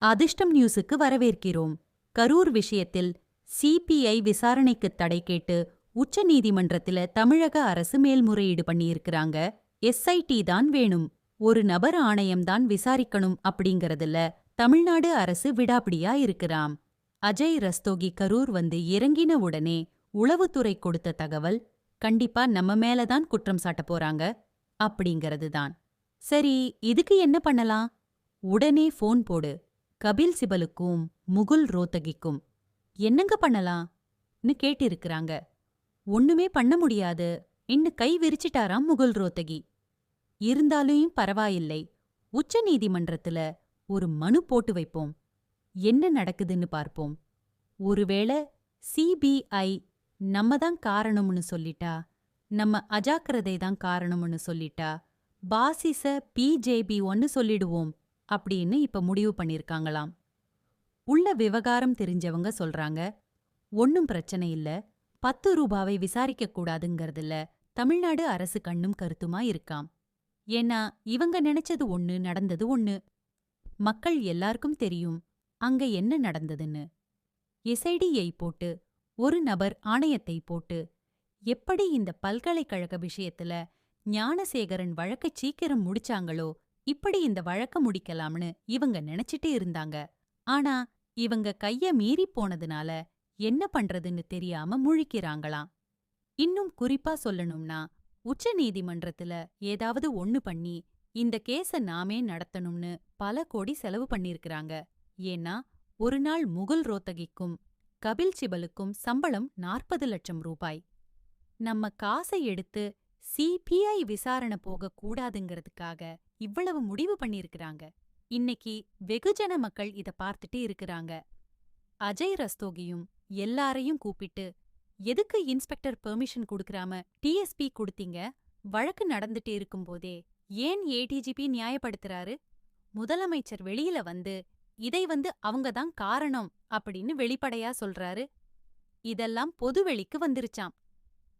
அதிர்ஷ்டம் நியூஸுக்கு வரவேற்கிறோம். கரூர் விஷயத்தில் சிபிஐ விசாரணைக்கு தடை கேட்டு உச்சநீதிமன்றத்தில தமிழக அரசு மேல்முறையீடு பண்ணியிருக்கிறாங்க. எஸ்ஐடி தான் வேணும், ஒரு நபர் ஆணையம்தான் விசாரிக்கணும் அப்படிங்கறதுல தமிழ்நாடு அரசு விடாப்பிடியா இருக்கிறாம். அஜய் ரஸ்தோகி கரூர் வந்து இறங்கின உடனே உளவுத்துறை கொடுத்த தகவல், கண்டிப்பா நம்ம மேலதான் குற்றம் சாட்ட போறாங்க அப்படிங்கிறது தான். சரி, இதுக்கு என்ன பண்ணலாம்? உடனே ஃபோன் போடு, கபில் சிபலுக்கும் முகுல் ரோத்தகிக்கும். என்னங்க பண்ணலாம்னு கேட்டிருக்கிறாங்க. ஒண்ணுமே பண்ண முடியாது இன்னு கை விரிச்சிட்டாராம் முகுல் ரோத்தகி. இருந்தாலும் பரவாயில்லை, உச்ச நீதிமன்றத்துல ஒரு மனு போட்டு வைப்போம், என்ன நடக்குதுன்னு பார்ப்போம். ஒருவேளை சிபிஐ நம்ம தான் காரணம்னு சொல்லிட்டா, நம்ம அஜாக்கிரதை தான் காரணம்னு சொல்லிட்டா, பாசிச பிஜேபி ஒன்னு சொல்லிடுவோம் அப்படின்னு இப்ப முடிவு பண்ணிருக்காங்களாம். உள்ள விவகாரம் தெரிஞ்சவங்க சொல்றாங்க, ஒன்னும் பிரச்சனை இல்ல, 10 ரூபாவை விசாரிக்க கூடாதுங்கறதுல தமிழ்நாடு அரசு கண்ணும் கருத்துமா இருக்காம். ஏன்னா இவங்க நினைச்சது ஒண்ணு, நடந்தது ஒண்ணு. மக்கள் எல்லாருக்கும் தெரியும் அங்க என்ன நடந்ததுன்னு. எஸ்ஐடியை போட்டு, ஒரு நபர் ஆணையத்தை போட்டு, எப்படி இந்த பல்கலைக்கழக விஷயத்துல ஞானசேகரன் வழக்கை சீக்கிரம் முடிச்சாங்களோ இப்படி இந்த வழக்க முடிக்கலாம்னு இவங்க நினைச்சிட்டு இருந்தாங்க. ஆனா இவங்க கைய மீறி போனதுனால என்ன பண்றதுன்னு தெரியாம முழிக்கிறாங்களாம். இன்னும் குறிப்பா சொல்லணும்னா, உச்ச நீதிமன்றத்துல ஏதாவது ஒண்ணு பண்ணி இந்த கேஸ நாமே நடத்தணும்னு பல கோடி செலவு பண்ணிருக்கிறாங்க. ஏன்னா ஒரு நாள் முகுல் ரோத்தகிக்கும் கபில் சிபலுக்கும் சம்பளம் 40 லட்சம் ரூபாய். நம்ம காசை எடுத்து சிபிஐ விசாரணை போக கூடாதுங்கிறதுக்காக இவ்வளவு முடிவு பண்ணிருக்கிறாங்க. இன்னைக்கு வெகுஜன மக்கள் இத பார்த்துட்டு இருக்கிறாங்க. அஜய் ரஸ்தோகியும் எல்லாரையும் கூப்பிட்டு, எதுக்கு இன்ஸ்பெக்டர் பெர்மிஷன் கொடுக்கறாம டிஎஸ்பி கொடுத்தீங்க? வழக்கு நடந்துட்டு இருக்கும்போதே ஏன் ஏடிஜிபி நியாயப்படுத்துறாரு? முதலமைச்சர் வெளியில வந்து இதை அவங்கதான் காரணம் அப்படின்னு வெளிப்படையா சொல்றாரு. இதெல்லாம் பொதுவெளிக்கு வந்துருச்சாம்.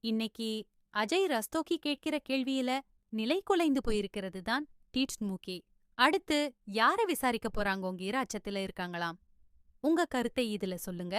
இன்னைக்கு அஜய் ரஸ்தோகி கேட்கிற கேள்வியில நிலை குலைந்து போயிருக்கிறது தான் டிஎஸ்முகே. அடுத்து யார விசாரிக்க போறாங்கோங்கிற அச்சத்துல இருக்காங்களாம். உங்க கருத்தை இதுல சொல்லுங்க.